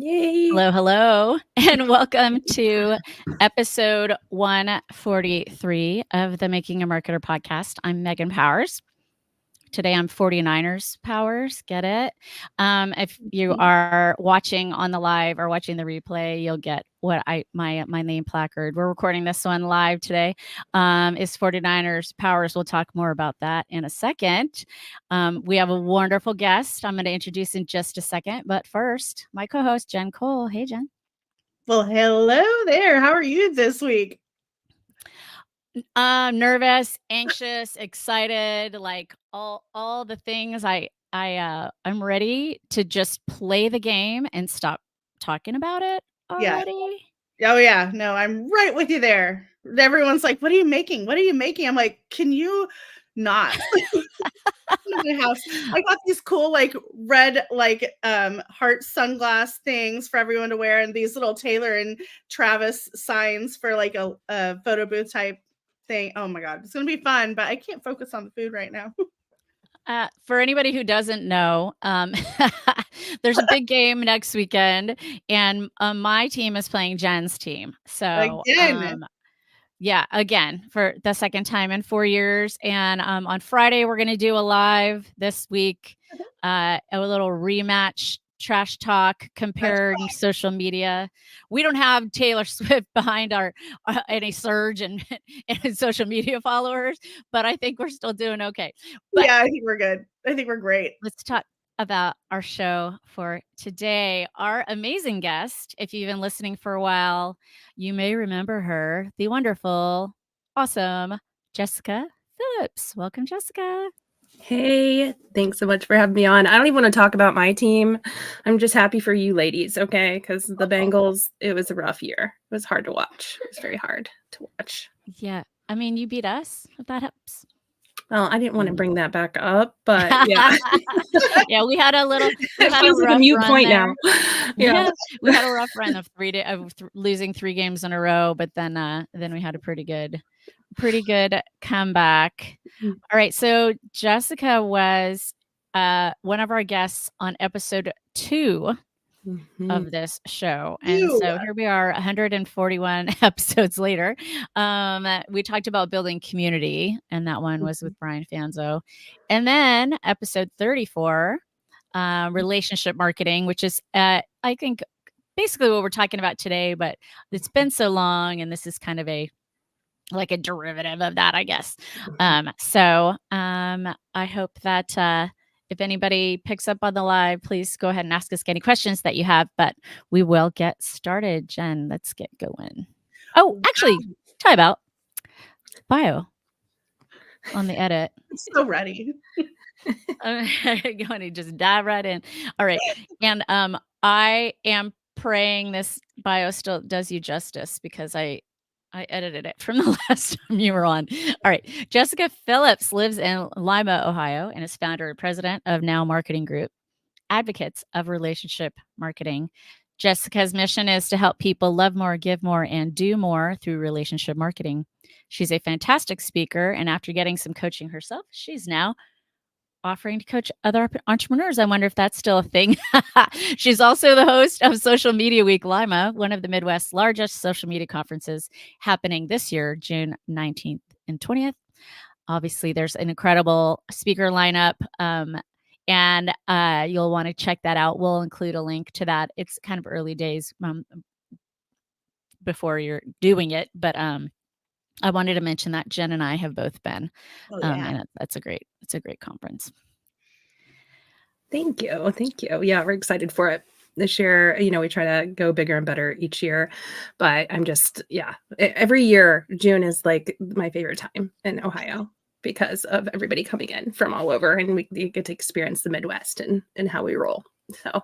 Yay. Hello, hello, and welcome to episode 143 of the Making a Marketer podcast. I'm Megan Powers. Today I'm 49ers Powers. Get it? If you are watching on the live or watching the replay, you'll get what my name placard. We're recording this one live today. Is 49ers Powers. We'll talk more about that in a second. We have a wonderful guest I'm going to introduce in just a second. But first, my co-host, Jen Cole. Hey, Jen. Well, hello there. How are you this week? Nervous, anxious, excited, like all the things. I'm ready to just play the game and stop talking about it already. Oh yeah, no, I'm right with you there. Everyone's like, "What are you making? What are you making?" I'm like, "Can you not?" My house. I got these cool like red heart sunglass things for everyone to wear, and these little Taylor and Travis signs for like a photo booth type thing. Oh my god, it's gonna be fun, but I can't focus on the food right now. For anybody who doesn't know, there's a big game next weekend, and my team is playing Jen's team. So Again. yeah, again for the second time in 4 years. And on Friday we're going to do a live this week, a little rematch trash talk comparing social media. We don't have Taylor Swift behind our any surge in social media followers, but I think we're still doing okay. But yeah, I think we're good. I think we're great. let's talk about our show for today. Our amazing guest, if you've been listening for a while, you may remember her, the wonderful, awesome Jessika Phillips. Welcome, Jessika. Hey, thanks so much for having me on. I don't even want to talk about my team. I'm just happy for you ladies, okay? Because the Bengals, it was a rough year. It was hard to watch. It was very hard to watch. Yeah. I mean, you beat us, if that helps. Well, I didn't want to bring that back up, but yeah. Yeah, we had a little It feels like a mute point now. Yeah. We had a rough run of losing 3 games in a row, but then we had a pretty good comeback. All right, so Jessika was one of our guests on episode 2 of this show. And so here we are 141 episodes later. We talked about building community, and that one was with Brian Fanzo. And then episode 34, relationship marketing, which is I think basically what we're talking about today, but it's been so long, and this is kind of a derivative of that, I guess. So I hope that if anybody picks up on the live, please go ahead and ask us any questions that you have, but we will get started. Jen, let's get going. Oh, actually, tie about bio on the edit. I'm so ready. I'm going to just dive right in. All right. And I am praying this bio still does you justice, because I edited it from the last time you were on. All right. Jessika Phillips lives in Lima, Ohio, and is founder and president of Now Marketing Group, advocates of relationship marketing. Jessica's mission is to help people love more, give more, and do more through relationship marketing. She's a fantastic speaker, and after getting some coaching herself, she's now offering to coach other entrepreneurs. I wonder if that's still a thing. She's also the host of Social Media Week Lima, one of the Midwest's largest social media conferences, happening this year, June 19th and 20th. Obviously, there's an incredible speaker lineup, and you'll want to check that out. We'll include a link to that. It's kind of early days before you're doing it, but I wanted to mention that Jen and I have both been, and it's a great conference. Thank you. Yeah, we're excited for it this year. We try to go bigger and better each year, but I'm just, every year June is like my favorite time in Ohio because of everybody coming in from all over, and we get to experience the Midwest and how we roll. So.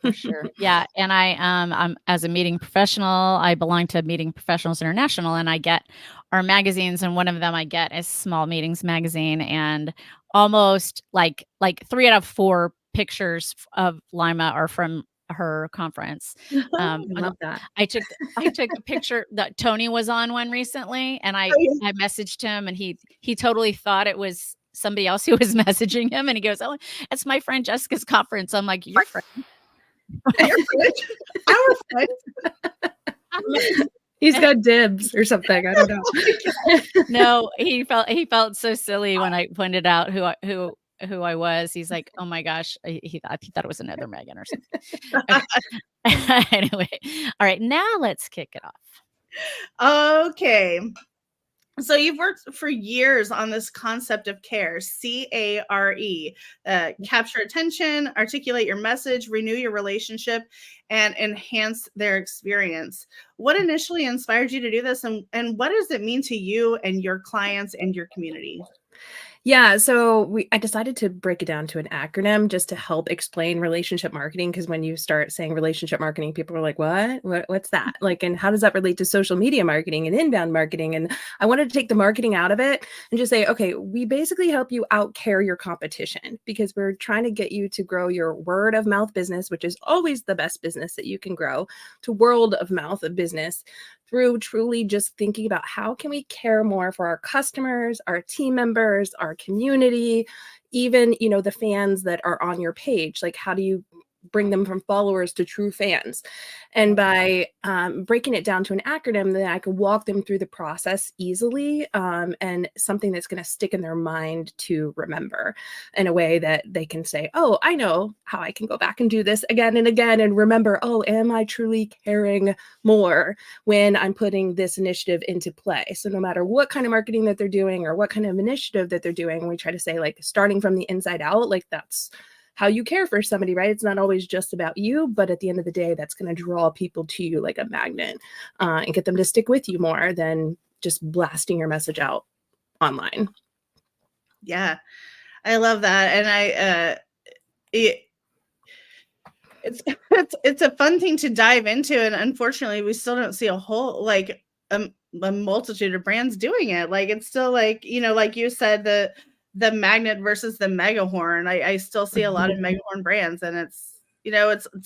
For sure. Yeah. And I'm as a meeting professional, I belong to Meeting Professionals International, and I get our magazines, and one of them I get is Small Meetings Magazine, and almost like 3 out of 4 pictures of Lima are from her conference. I love that. I took a picture that Tony was on one recently, and I messaged him, and he totally thought it was somebody else who was messaging him, and he goes, "Oh, it's my friend Jessica's conference." I'm like, "Your friend?" Your foot? Our foot? He's got dibs or something. I don't know. No, he felt so silly when I pointed out who I was. He's like, "Oh my gosh," he thought it was another Megan or something. Okay. Anyway, all right, now let's kick it off. Okay. So you've worked for years on this concept of CARE, C-A-R-E, capture attention, articulate your message, renew your relationship, and enhance their experience. What initially inspired you to do this, and what does it mean to you and your clients and your community? Yeah, so I decided to break it down to an acronym just to help explain relationship marketing. Because when you start saying relationship marketing, people are like, what's that? Like, and how does that relate to social media marketing and inbound marketing? And I wanted to take the marketing out of it and just say, okay, we basically help you out care your competition because we're trying to get you to grow your word of mouth business, which is always the best business that you can grow, to world of mouth of business through truly just thinking about how can we care more for our customers, our team members, our community, even, the fans that are on your page. Like, how do you bring them from followers to true fans? And by breaking it down to an acronym, then I could walk them through the process easily, and something that's going to stick in their mind to remember in a way that they can say, oh, I know how I can go back and do this again and again and remember, oh, am I truly caring more when I'm putting this initiative into play? So no matter what kind of marketing that they're doing or what kind of initiative that they're doing, we try to say, like, starting from the inside out, like, that's how you care for somebody, right? It's not always just about you, but at the end of the day, that's going to draw people to you like a magnet, and get them to stick with you more than just blasting your message out online. Yeah, I love that. And it's a fun thing to dive into, and unfortunately we still don't see a whole a multitude of brands doing it. Like, it's still like, like you said, the magnet versus the megahorn. I still see a lot of megahorn brands, and it's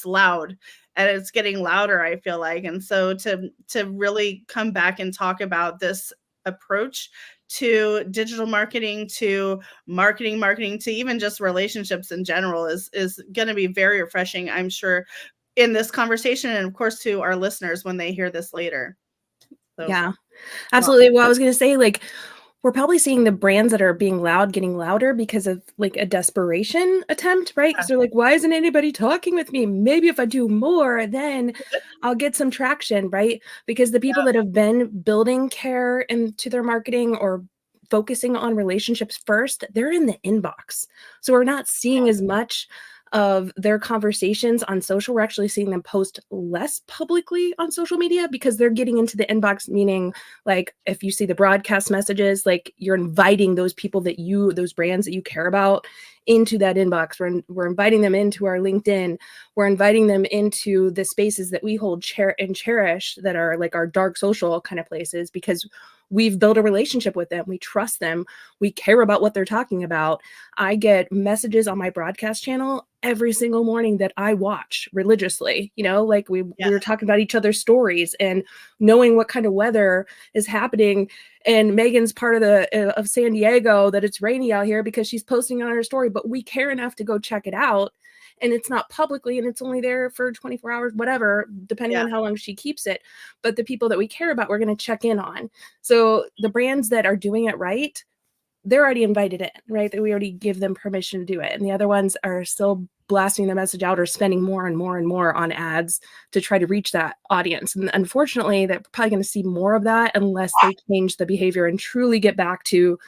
loud, and it's getting louder, I feel like. And so to really come back and talk about this approach to digital marketing, to marketing, to even just relationships in general is going to be very refreshing, I'm sure, in this conversation, and of course to our listeners when they hear this later. So, Yeah, absolutely. Well, I was going to say, like, we're probably seeing the brands that are being loud getting louder because of like a desperation attempt, right? Because they're like, why isn't anybody talking with me? Maybe if I do more, then I'll get some traction, right? Because the people that have been building care into their marketing or focusing on relationships first, they're in the inbox. So we're not seeing as much of their conversations on social. We're actually seeing them post less publicly on social media because they're getting into the inbox, meaning, like, if you see the broadcast messages, like, you're inviting those people those brands that you care about into that inbox. We're inviting them into our LinkedIn. We're inviting them into the spaces that we hold and cherish that are like our dark social kind of places, because we've built a relationship with them. We trust them. We care about what they're talking about. I get messages on my broadcast channel every single morning that I watch religiously. Like, we were talking about each other's stories and knowing what kind of weather is happening. And Megan's part of San Diego, that it's rainy out here because she's posting on her story, but we care enough to go check it out. And it's not publicly, and it's only there for 24 hours, whatever, depending on how long she keeps it. But the people that we care about, we're going to check in on. So the brands that are doing it right, they're already invited in, right? That we already give them permission to do it. And the other ones are still blasting the message out or spending more and more and more on ads to try to reach that audience. And unfortunately, they're probably going to see more of that unless they change the behavior and truly get back to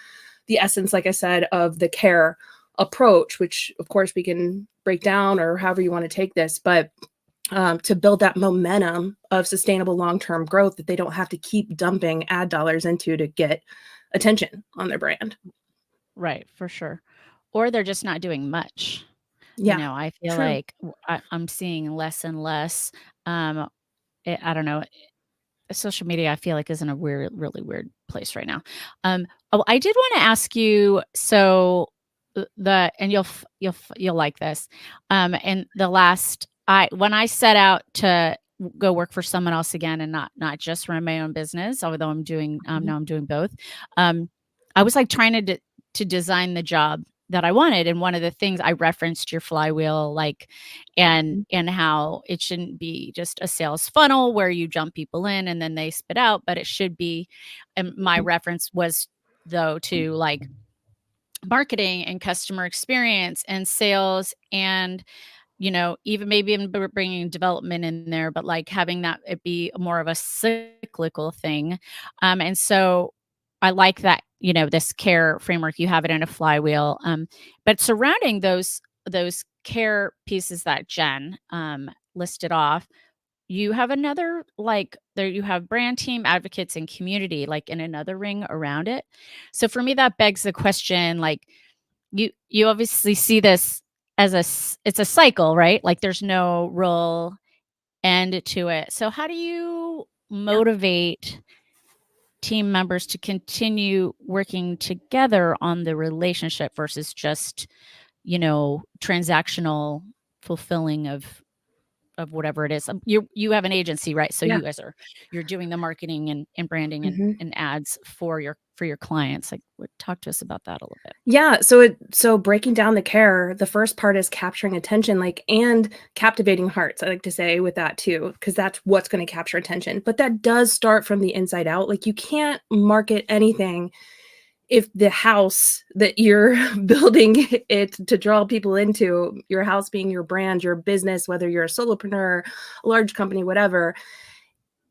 the essence, like I said, of the CARE approach, which of course we can break down or however you want to take this, but to build that momentum of sustainable long-term growth that they don't have to keep dumping ad dollars into to get attention on their brand. Right, for sure. Or they're just not doing much. Yeah, I feel true. like I'm seeing less and less. I don't know. Social media, I feel like, is in a really weird place right now. I did want to ask you. So and you'll like this. And the last, when I set out to go work for someone else again and not just run my own business, although I'm doing now I'm doing both. I was like trying to design the job that I wanted. And one of the things I referenced your flywheel, like, and Mhm. how it shouldn't be just a sales funnel where you jump people in and then they spit out, but it should be, and my reference was though to like marketing and customer experience and sales and, even maybe even bringing development in there, but like having that it be more of a cyclical thing. And so I like that, this care framework, you have it in a flywheel. But surrounding those care pieces that Jen listed off, you have another, like, there you have brand team, advocates, and community, like in another ring around it. So for me, that begs the question, like, you obviously see this as it's a cycle, right? Like there's no real end to it. So how do you Yeah. motivate team members to continue working together on the relationship versus just, transactional fulfilling of whatever it is? You have an agency, right? So Yeah. you're doing the marketing and branding Mhm. and ads for your clients. Like, talk to us about that a little bit. Yeah, so breaking down the care, the first part is capturing attention, like, and captivating hearts, I like to say with that too, because that's what's gonna capture attention, but that does start from the inside out. Like, you can't market anything if the house that you're building it to draw people into, your house being your brand, your business, whether you're a solopreneur, a large company, whatever,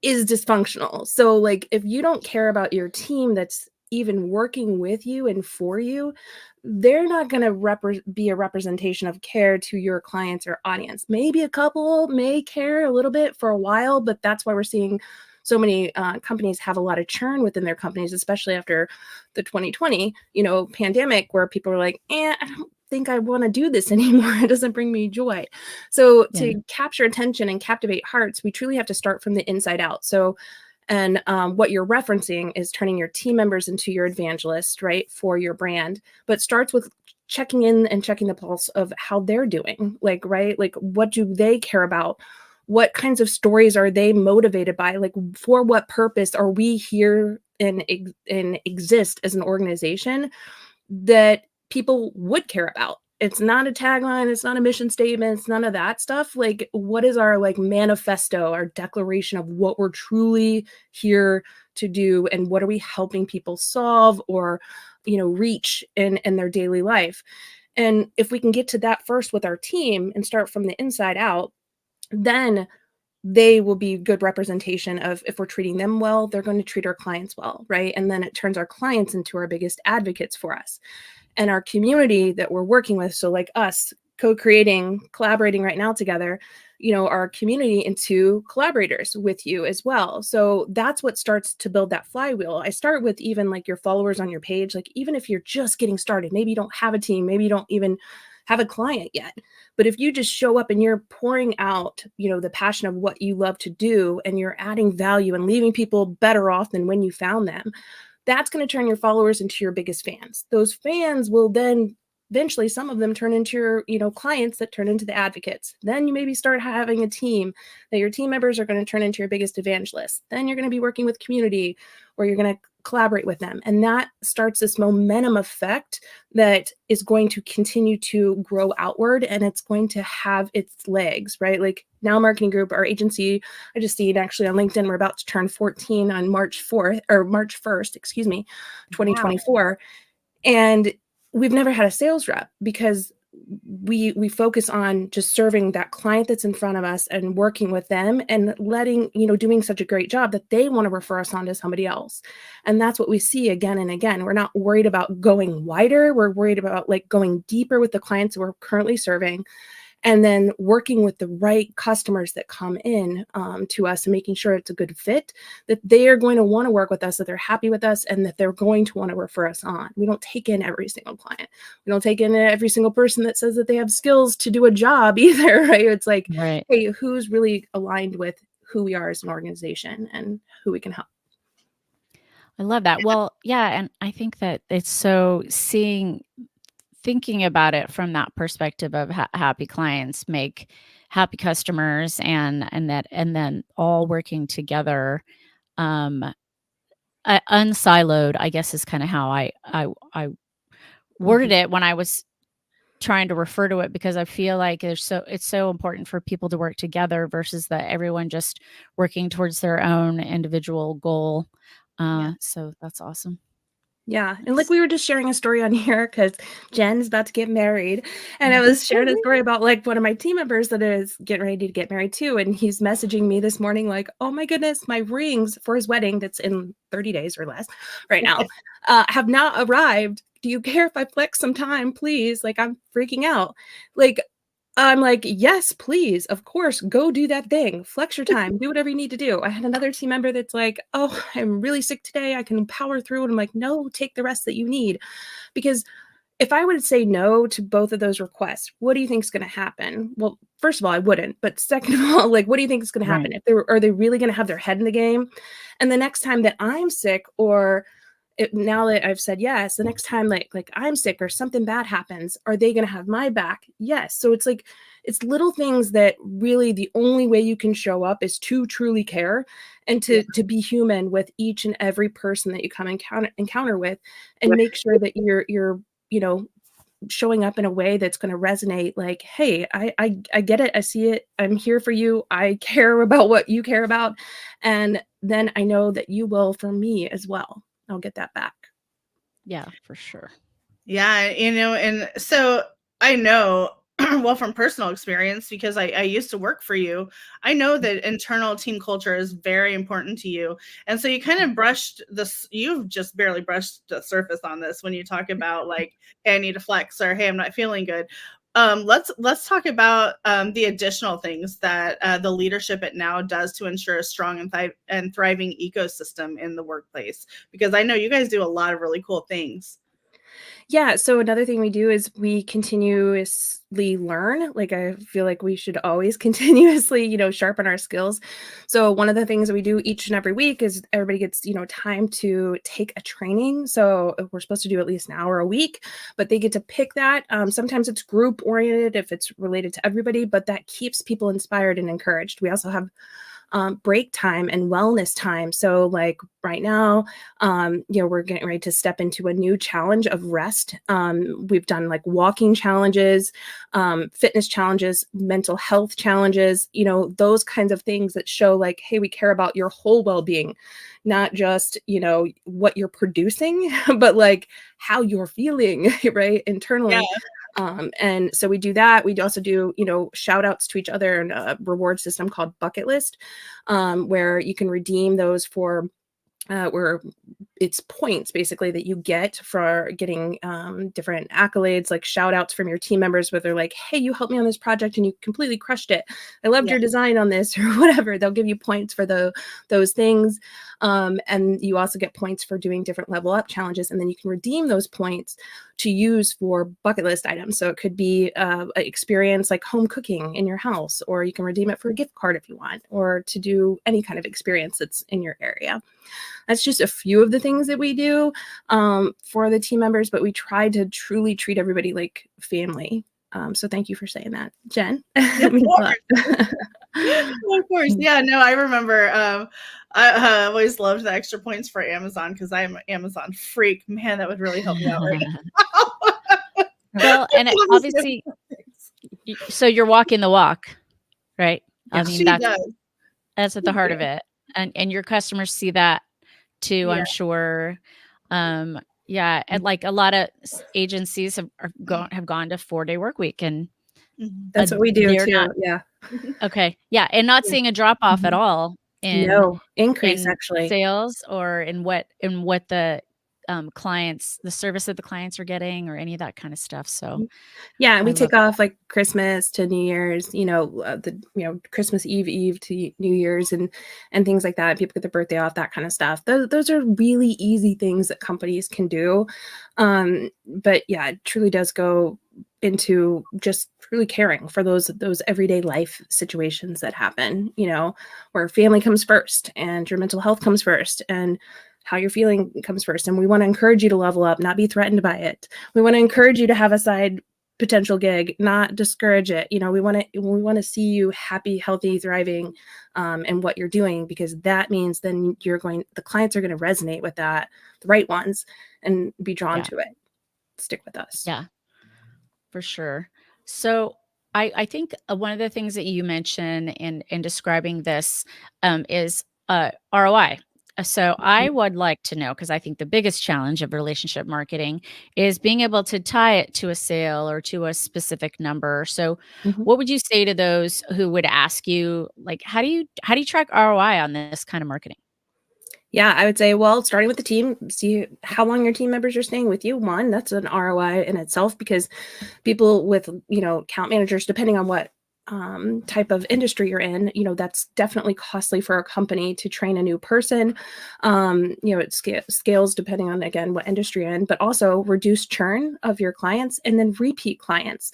is dysfunctional. So, like, if you don't care about your team that's even working with you and for you, they're not going to be a representation of care to your clients or audience. Maybe a couple may care a little bit for a while, but that's why we're seeing so many companies have a lot of churn within their companies, especially after the 2020, pandemic, where people are like, I don't think I want to do this anymore. It doesn't bring me joy. So Yeah. to capture attention and captivate hearts, we truly have to start from the inside out. So, and what you're referencing is turning your team members into your evangelists, right, for your brand, but starts with checking in and checking the pulse of how they're doing. Like, right, like, what do they care about? What kinds of stories are they motivated by? Like, for what purpose are we here and exist as an organization that people would care about? It's not a tagline, it's not a mission statement, it's none of that stuff. Like, what is our, like, manifesto, our declaration of what we're truly here to do, and what are we helping people solve or, reach in their daily life? And if we can get to that first with our team and start from the inside out, then they will be good representation of, if we're treating them well, they're going to treat our clients well, right? And then it turns our clients into our biggest advocates for us. And our community that we're working with, so like us co-creating, collaborating right now together, our community into collaborators with you as well. So that's what starts to build that flywheel. I start with even like your followers on your page. Like, even if you're just getting started, maybe you don't have a team, maybe you don't even have a client yet, but if you just show up and you're pouring out, the passion of what you love to do, and you're adding value and leaving people better off than when you found them, that's going to turn your followers into your biggest fans. Those fans will then eventually, some of them turn into your, clients that turn into the advocates. Then you maybe start having a team that your team members are going to turn into your biggest evangelists. Then you're going to be working with community, or you're going to collaborate with them. And that starts this momentum effect that is going to continue to grow outward, and it's going to have its legs, right? Like, Now Marketing Group, our agency, I just see it actually on LinkedIn. We're about to turn 14 on March 4th or March 1st, excuse me, Wow. 2024. And we've never had a sales rep because we focus on just serving that client that's in front of us and working with them, and letting, doing such a great job that they want to refer us on to somebody else. And that's what we see again and again. We're not worried about going wider. We're worried about, like, going deeper with the clients we're currently serving, and then working with the right customers that come in to us, and making sure it's a good fit, that they are going to want to work with us, that they're happy with us, and that they're going to want to refer us on. We don't take in every single client. We don't take in every single person that says that they have skills to do a job either, right? It's like, Right. hey, who's really aligned with who we are as an organization and who we can help? I love that. Well, yeah, and I think that it's so thinking about it from that perspective of happy clients make happy customers, and then all working together, um unsiloed, I guess, is kind of how I worded it when I was trying to refer to it, because I feel like it's so important for people to work together versus that everyone just working towards their own individual goal. So that's awesome. Yeah. And like Nice. we were just sharing a story on here because Jen's about to get married. And I was sharing a story about like one of my team members that is getting ready to get married too. And he's messaging me this morning, like, oh my goodness, my rings for his wedding that's in 30 days or less right now have not arrived. Do you care if I flex some time, please? Like, I'm freaking out. Like, I'm like, yes, please. Of course, go do that thing. Flex your time. Do whatever you need to do. I had another team member that's like, oh, I'm really sick today. I can power through. And I'm like, no, take the rest that you need. Because if I would say no to both of those requests, what do you think is going to happen? Well, first of all, I wouldn't. But second of all, like, what do you think is going to happen? Right. If they were, are they really going to have their head in the game? And the next time that I'm sick, or now that I've said yes, the next time like I'm sick or something bad happens, are they going to have my back? Yes. So it's like, it's little things that really the only way you can show up is to truly care and to be human with each and every person that you come encounter with, and make sure that you're you know showing up in a way that's going to resonate. Like, hey, I get it, I see it, I'm here for you, I care about what you care about, and then I know that you will for me as well. I'll get that back. Yeah, for sure. Yeah, and so I know, well, from personal experience, because I used to work for you, I know that internal team culture is very important to you. And so you kind of you've just barely brushed the surface on this when you talk about like, hey, I need to flex, or hey, I'm not feeling good. Let's talk about the additional things that the leadership at Now does to ensure a strong and thriving ecosystem in the workplace, because I know you guys do a lot of really cool things. Yeah, so another thing we do is we continuously learn. Like, I feel like we should always continuously, sharpen our skills. So one of the things that we do each and every week is everybody gets, time to take a training. So we're supposed to do at least an hour a week, but they get to pick that. Sometimes it's group oriented if it's related to everybody, but that keeps people inspired and encouraged. We also have break time and wellness time. So like right now, we're getting ready to step into a new challenge of rest. We've done like walking challenges, fitness challenges, mental health challenges, those kinds of things that show like, hey, we care about your whole well-being, not just, what you're producing, but like how you're feeling, right? Yeah. Internally. And so we do that. We also do, shout outs to each other and a reward system called Bucket List, where you can redeem those for where it's points basically that you get for getting different accolades, like shout outs from your team members, where they're like, hey, you helped me on this project and you completely crushed it. I loved Yeah. your design on this, or whatever. They'll give you points for those things. And you also get points for doing different level up challenges. And then you can redeem those points to use for bucket list items. So it could be an experience like home cooking in your house, or you can redeem it for a gift card if you want, or to do any kind of experience that's in your area. That's just a few of the things that we do for the team members, but we try to truly treat everybody like family. So thank you for saying that, Jen. Yeah, of It means a course. lot. Of course. Yeah, no, I remember, I always loved the extra points for Amazon because I'm an Amazon freak. Man, that would really help me out right now. Well, and it obviously, so you're walking the walk, right? I Yes. mean, She does. that's at the She heart does. of it. And your customers see that too, Yeah. I'm sure. Yeah, and like a lot of agencies have gone to 4-day work week, and Mhm. That's what we do they're too. not Yeah. okay. Yeah, and not Yeah. seeing a drop off at Mhm. all No, increase in actually. sales, or in what the clients, the service that the clients are getting, or any of that kind of stuff. So Yeah, and I we love take off like Christmas to New Year's, Christmas Eve to New Year's, and things like that. People get their birthday off, that kind of stuff. Those are really easy things that companies can do. But yeah, it truly does go into just truly caring for those everyday life situations that happen, where family comes first and your mental health comes first and how you're feeling comes first. And we want to encourage you to level up, not be threatened by it. We want to encourage you to have a side potential gig, not discourage it. We want to see you happy, healthy, thriving, and what you're doing, because that means then the clients are going to resonate with that, the right ones, and be drawn yeah. to it. stick with us. Yeah, for sure. So I think one of the things that you mentioned in describing this is ROI. So I Mhm. would like to know, because I think the biggest challenge of relationship marketing is being able to tie it to a sale or to a specific number. So Mhm. what would you say to those who would ask you, like, how do you track ROI on this kind of marketing? Yeah, I would say, well, starting with the team, see how long your team members are staying with you. One, that's an ROI in itself because people with, account managers, depending on what type of industry you're in, that's definitely costly for a company to train a new person. It scales depending on, again, what industry you're in, but also reduce churn of your clients and then repeat clients.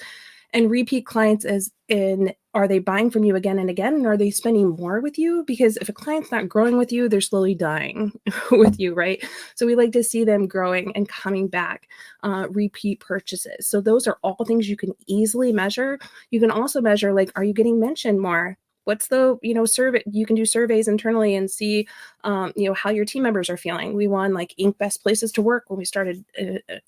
And repeat clients as in, are they buying from you again and again? And are they spending more with you? Because if a client's not growing with you, they're slowly dying with you, right? So we like to see them growing and coming back, repeat purchases. So those are all things you can easily measure. You can also measure, like, are you getting mentioned more? What's the, survey? You can do surveys internally and see, how your team members are feeling. We won like Inc. Best Places to Work when we started,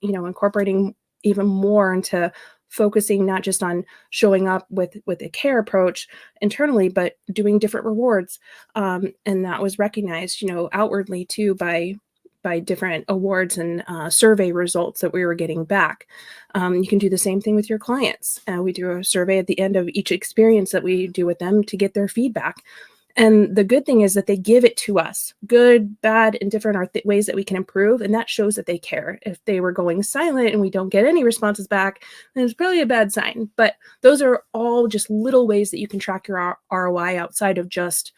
incorporating even more into focusing not just on showing up with a care approach internally, but doing different rewards. And that was recognized, outwardly too by different awards and survey results that we were getting back. You can do the same thing with your clients. We do a survey at the end of each experience that we do with them to get their feedback. And the good thing is that they give it to us. Good, bad, and different are ways that we can improve. And that shows that they care. If they were going silent and we don't get any responses back, then it's probably a bad sign. But those are all just little ways that you can track your ROI outside of just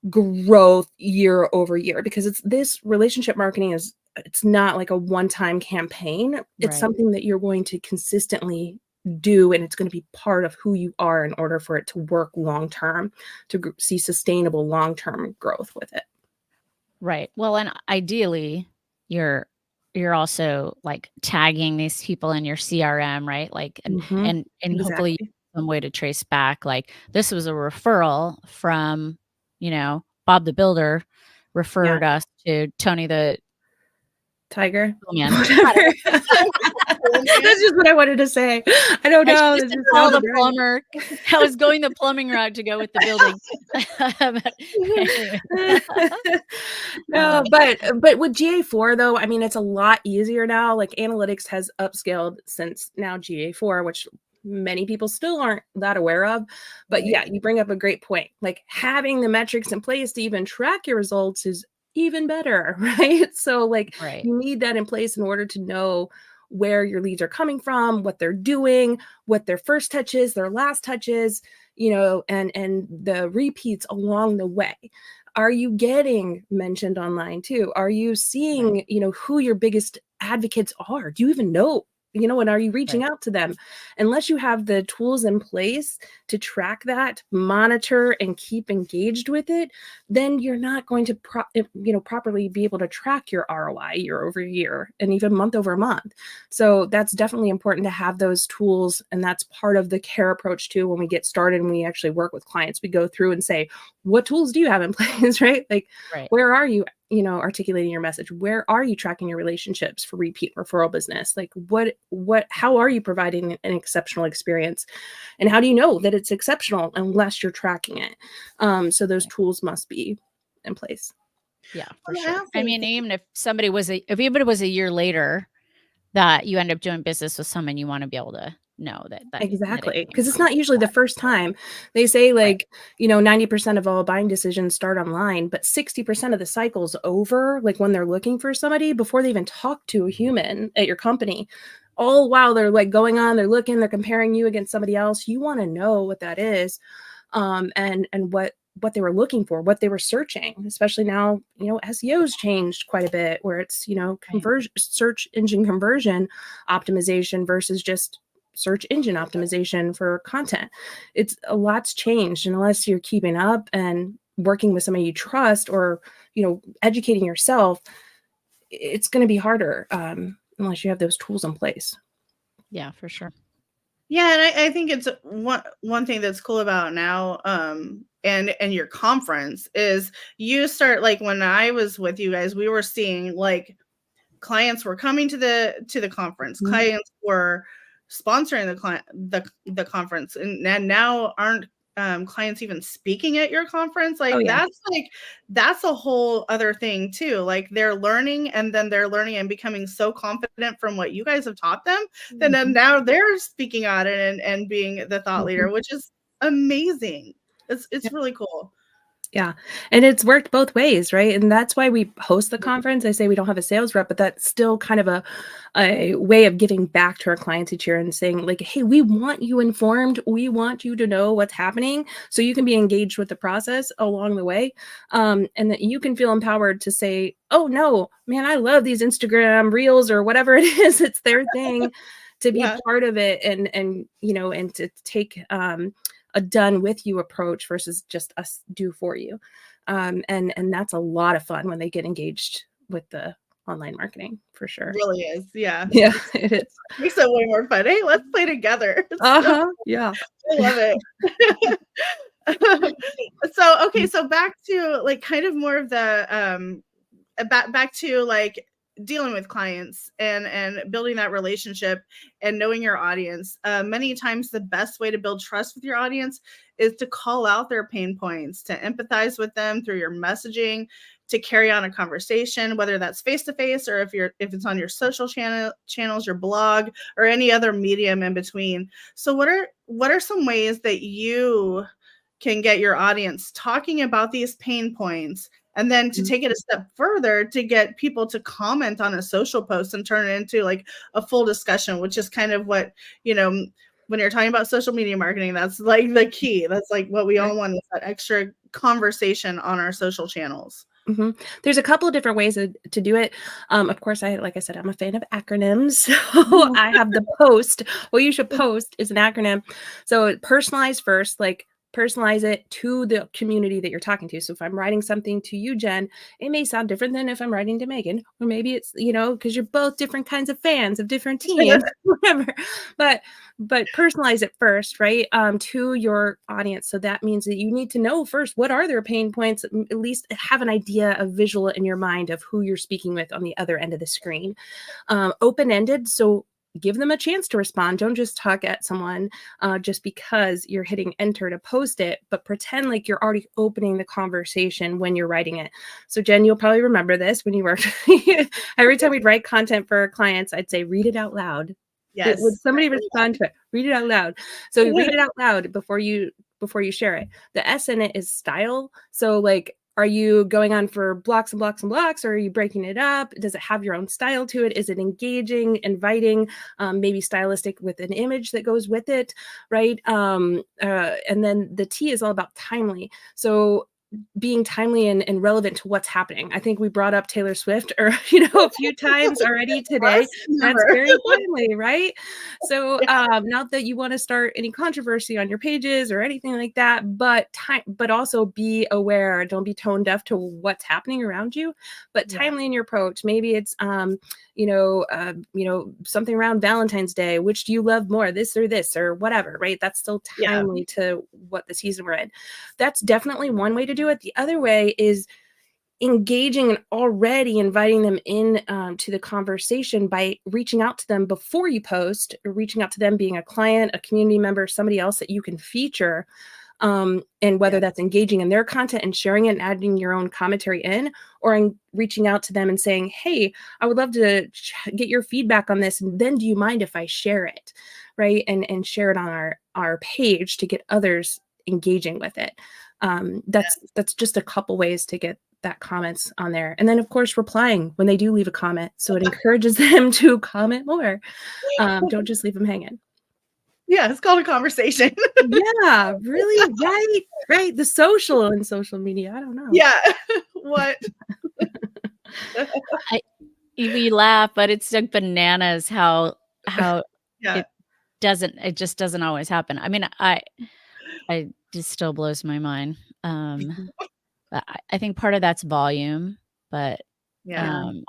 growth year over year, because it's this relationship marketing it's not like a one-time campaign. It's Right. something that you're going to consistently do, and it's going to be part of who you are in order for it to work long term, to see sustainable long-term growth with it. Right. Well, and ideally, you're you're also, like, tagging these people in your CRM, right? Like, and Hmm. and hopefully Exactly. some way to trace back, like, this was a referral from, Bob the Builder Yeah. referred us to Tony the Tiger. Toolman. Whatever. Cool, man. That's just what I wanted to say. I don't I should know. have That said just Paul sounded the right. plumber. I was going the plumbing route to go with the building. But anyway. No, Uh, but with GA4 though, I mean, it's a lot easier now. Like, analytics has upscaled since now GA4, which many people still aren't that aware of. But Right. yeah, you bring up a great point. Like, having the metrics in place to even track your results is even better, right? So like, right, you need that in place in order to know where your leads are coming from, what they're doing, what their first touch is, their last touch is, and the repeats along the way. Are you getting mentioned online too? Are you right, seeing, who your biggest advocates are? Do you even know? And are you reaching right, out to them? Unless you have the tools in place to track that, monitor, and keep engaged with it, then you're not going to properly be able to track your ROI year over year and even month over month. So that's definitely important to have those tools, and that's part of the care approach too. When we get started and we actually work with clients, we go through and say, what tools do you have in place, right? Like, right, where are you, articulating your message? Where are you tracking your relationships for repeat referral business? Like, how are you providing an exceptional experience? And how do you know that it's exceptional unless you're tracking it? So those right. tools must be in place. Yeah, for Well, I sure. I also mean, think if even it was a year later that you end up doing business with someone, you wanna be able to know that it Exactly, came because it's from not usually the that. first time. They say, Right, like, 90% of all buying decisions start online, but 60% of the cycle's over, like, when they're looking for somebody before they even talk to a human at your company. All while they're, like, going on, they're looking, they're comparing you against somebody else. You wanna know what that is, and what they were looking for, what they were searching, especially now, SEO's changed quite a bit, where it's, right, conversion, search engine conversion optimization versus just search engine optimization for content. It's a lot's changed, and unless you're keeping up and working with somebody you trust, or educating yourself, it's going to be harder, unless you have those tools in place. yeah, for sure. yeah, and I think it's one thing that's cool about now, and your conference is you start like when I was with you guys, we were seeing like clients were coming to the conference, clients were sponsoring the conference, and now aren't clients even speaking at your conference. Like, Oh, yeah. that's a whole other thing too. Like, they're learning, and then they're learning and becoming so confident from what you guys have taught them, and then now they're speaking at it and being the thought leader, which is amazing. It's really cool. Yeah. And it's worked both ways, right? And that's why we host the conference. I say we don't have a sales rep, but that's still kind of a way of giving back to our clients each year and saying, like, hey, we want you informed. We want you to know what's happening so you can be engaged with the process along the way. And that you can feel empowered to say, oh no, man, I love these Instagram reels or whatever it is. It's their thing to be part of it and and to take a done with you approach versus just us do for you. And that's a lot of fun when they get engaged with the online marketing, for sure. It really is. Yeah. Yeah, it is. Makes it way more fun. Hey, let's play together. Yeah. I love it. So, okay, so back to like kind of more of the back to like dealing with clients and building that relationship and knowing your audience. Many times the best way to build trust with your audience is to call out their pain points, to empathize with them through your messaging, to carry on a conversation, whether that's face to face or if it's on your social channels, your blog, or any other medium in between. So what are some ways that you can get your audience talking about these pain points, and then to take it a step further, to get people to comment on a social post and turn it into like a full discussion, which is kind of what, when you're talking about social media marketing, that's like the key. That's like what we all want, is that extra conversation on our social channels. There's a couple of different ways to do it. Of course, like I said, I'm a fan of acronyms. So I have the post. What you should post is an acronym. So personalize first, like personalize it to the community that you're talking to. So if I'm writing something to you, Jen, it may sound different than if I'm writing to Megan, or maybe it's, because you're both different kinds of fans of different teams, whatever. But personalize it first, right? To your audience. So that means that you need to know first, what are their pain points? At least have an idea, a visual in your mind of who you're speaking with on the other end of the screen. Open-ended. So give them a chance to respond. Don't just talk at someone just because you're hitting enter to post it, but pretend like you're already opening the conversation when you're writing it. So Jen, you'll probably remember this when you worked. Every time we'd write content for our clients, I'd say, read it out loud. Yes. Would somebody respond to it? Read it out loud. So you read it out loud before you share it. The S in it is style. So like, are you going on for blocks and blocks and blocks, or are you breaking it up? Does it have your own style to it? Is it engaging, inviting, maybe stylistic with an image that goes with it, right? And then the T is all about timely. So being timely and relevant to what's happening. I think we brought up Taylor Swift a few times already today. That's very timely, right? So not that you want to start any controversy on your pages or anything like that, but also be aware. Don't be tone deaf to what's happening around you, but timely in your approach. Maybe it's something around Valentine's Day. Which do you love more, this or whatever, right? That's still timely to what the season we're in. That's definitely one way to do it. The other way is engaging and already inviting them in to the conversation by reaching out to them before you post, or reaching out to them being a client, a community member, somebody else that you can feature. And whether that's engaging in their content and sharing it and adding your own commentary in, or reaching out to them and saying, hey, I would love to get your feedback on this. And then do you mind if I share it? Right. And share it on our page to get others engaging with it. That's just a couple ways to get that comments on there. And then of course, replying when they do leave a comment. So it encourages them to comment more. Don't just leave them hanging. Yeah, it's called a conversation. Yeah, really? Right. The social media. I don't know. Yeah. What? We laugh, but it's like bananas how it just doesn't always happen. I mean, I just still blows my mind. But I think part of that's volume, but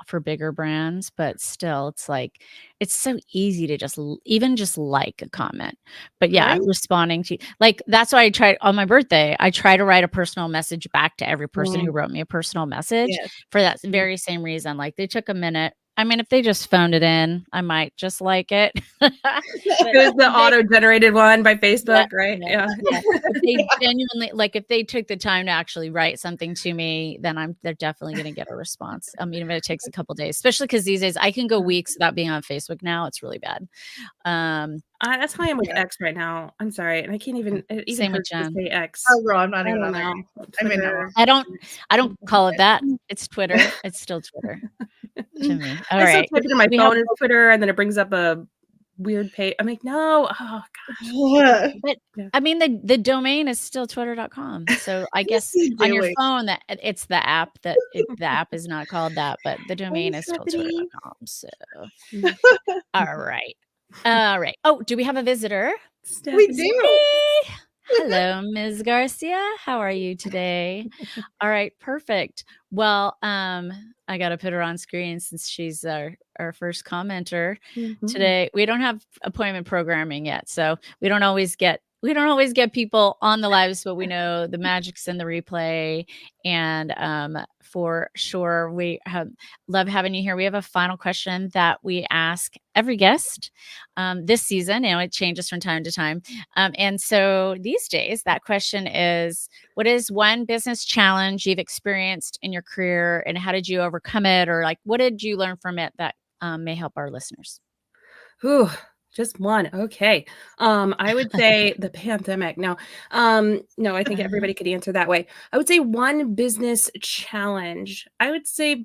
for bigger brands, but still it's like, it's so easy to even just like a comment. But responding to, like, that's why I tried on my birthday, I try to write a personal message back to every person who wrote me a personal message for that very same reason. Like, they took a minute I mean, if they just phoned it in, I might just like it. But It was the if they auto-generated one by yeah, Facebook, right? yeah, Yeah. yeah. If they genuinely like, if they took the time to actually write something to me, then they're definitely gonna get a response. Even if it takes a couple days, especially because these days I can go weeks without being on Facebook now. It's really bad. Um, That's how I am with Yeah. X right now. I'm sorry, and I can't even it even Same with hurts to Jen. say X. Oh, girl, I'm not I even don't on there. know. I mean, no. Twitter, I don't X. I don't call it that. It's Twitter. It's still Twitter to me. All I still right. type it in my We have phone as Twitter, and then it brings up a weird page. I'm like, "No, oh gosh." but Yeah. I mean the domain is still twitter.com. So I What is guess he on your doing? phone it's the app the app is not called that, but the domain is still Stephanie. twitter.com. So Mm, all right. All right. Oh, do we have a visitor? We Stephanie. do. Hello, Ms. Garcia. How are you today? All right, perfect. Well, I got to put her on screen since she's our first commenter Mhm. today. We don't have appointment programming yet, so we don't always get people on the lives, but we know the magic's in the replay, and for sure love having you here. We have a final question that we ask every guest this season. It changes from time to time. And so these days, that question is, what is one business challenge you've experienced in your career and how did you overcome it? Or like, what did you learn from it that may help our listeners? Whew, just one. Okay. I would say the pandemic. No, no, I think everybody could answer that way. I would say one business challenge. I would say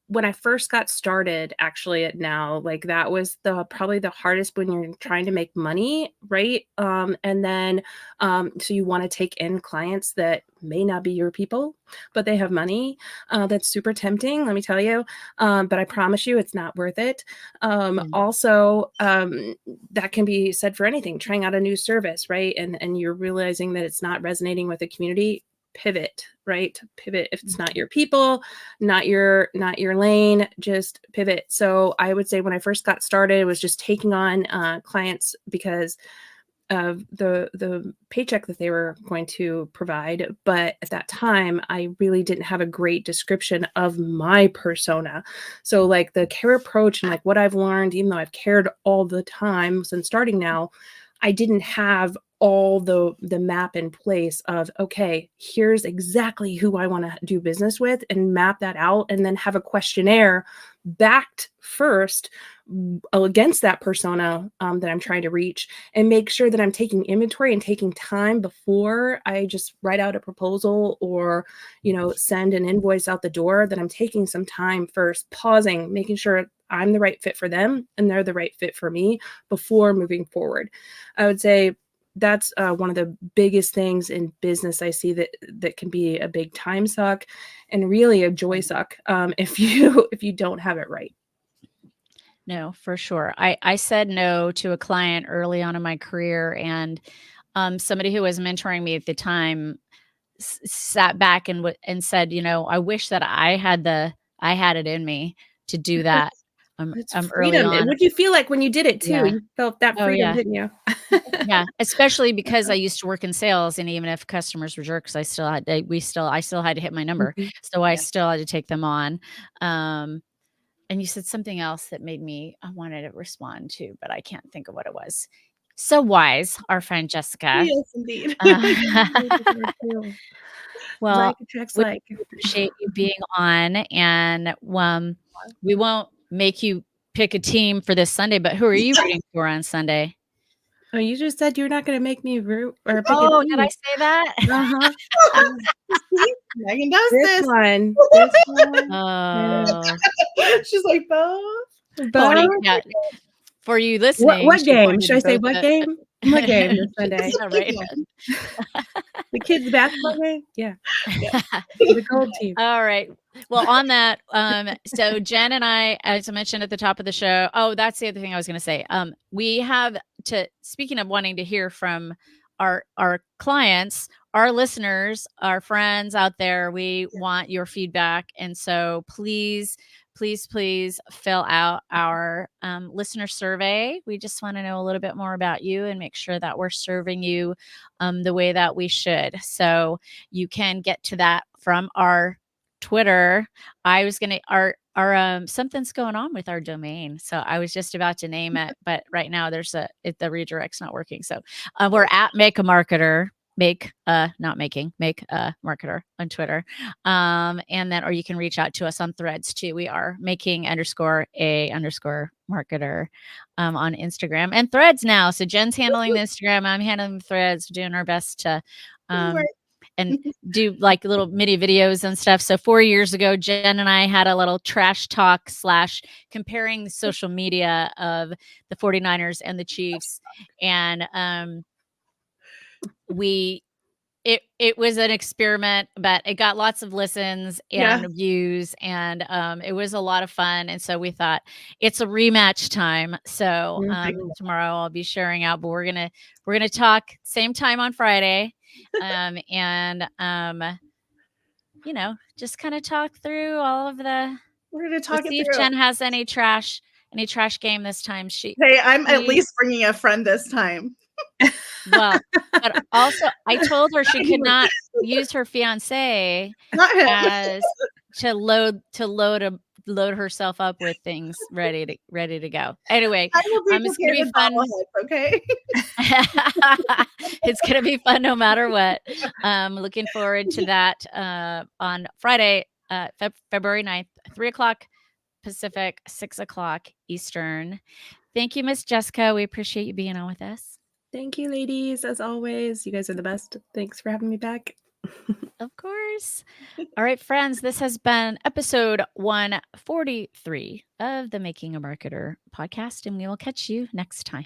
when I first got started, actually, at now, like that was probably the hardest when you're trying to make money, right? And then, so you want to take in clients that may not be your people, but they have money. That's super tempting, let me tell you. But I promise you, it's not worth it. Yeah. Also, that can be said for anything, trying out a new service, right? And you're realizing that it's not resonating with the community, pivot, right? Pivot if it's not your people, not your lane, just pivot. So I would say when I first got started, it was just taking on clients because of the paycheck that they were going to provide. But at that time, I really didn't have a great description of my persona. So like the care approach and like what I've learned, even though I've cared all the time since starting now, I didn't have all the map in place of, okay, here's exactly who I want to do business with and map that out and then have a questionnaire backed first against that persona that I'm trying to reach and make sure that I'm taking inventory and taking time before I just write out a proposal or, send an invoice out the door, that I'm taking some time first, pausing, making sure I'm the right fit for them and they're the right fit for me before moving forward. I would say that's one of the biggest things in business I see that can be a big time suck and really a joy suck if you don't have it right. No, for sure. I said no to a client early on in my career, and somebody who was mentoring me at the time sat back and said, I wish that I had it in me to do that It's early freedom. And on. what'd you feel like when you did it too? Yeah. You felt that Oh freedom, yeah. didn't you? Yeah, especially because I used to work in sales, and even if customers were jerks, I still had to hit my number, Mhm. so I Yeah. still had to take them on. And you said something else that I wanted to respond to, but I can't think of what it was. So wise, our friend Jessica. Yes, indeed. Uh, Like well, attracts we like. appreciate you being on, and we won't make you pick a team for this Sunday, but who are you rooting for on Sunday? Oh, you just said you're not gonna make me root or pick a Oh, did I team. say that? Uh-huh. See? Megan does This this. one. This one. And Oh, She's like, both. funny. both. Yeah. For you What listening, what she game? pointed Should to I say both what game? What game this Sunday? Yeah, right. The kids basketball game? Yeah. Yeah. The gold team. All right. Well, on that, so Jen and I, as I mentioned at the top of the show, that's the other thing I was going to say. We have speaking of wanting to hear from our clients, our listeners, our friends out there, we want your feedback. And so please, please, please fill out our listener survey. We just want to know a little bit more about you and make sure that we're serving you the way that we should. So you can get to that from our Twitter. something's going on with our domain. So I was just about to name it, but right now the redirect's not working. So we're at Make a Marketer. Make not making, make a marketer on Twitter. And then, or you can reach out to us on Threads too. We are making_a_marketer on Instagram and Threads now. So Jen's handling the Instagram, I'm handling the Threads, doing our best to and do like little mini videos and stuff. So 4 years ago, Jen and I had a little trash talk / comparing the social media of the 49ers and the Chiefs. And it was an experiment, but it got lots of listens and views, and it was a lot of fun. And so we thought it's a rematch time. So tomorrow I'll be sharing out, but we're gonna talk same time on Friday, and just kind of talk through all of the. We're gonna talk See it if through. Jen has any trash game this time. Hey, I'm at least bringing a friend this time. Well, but also I told her she could not use her fiance as to load herself up with things ready to go. Anyway, it's gonna be fun. Okay. It's gonna be fun no matter what. Looking forward to that on Friday, February 9th, 3:00 Pacific, 6:00 Eastern. Thank you, Miss Jessika. We appreciate you being on with us. Thank you, ladies. As always, you guys are the best. Thanks for having me back. Of course. All right, friends, this has been episode 143 of the Making a Marketer podcast, and we will catch you next time.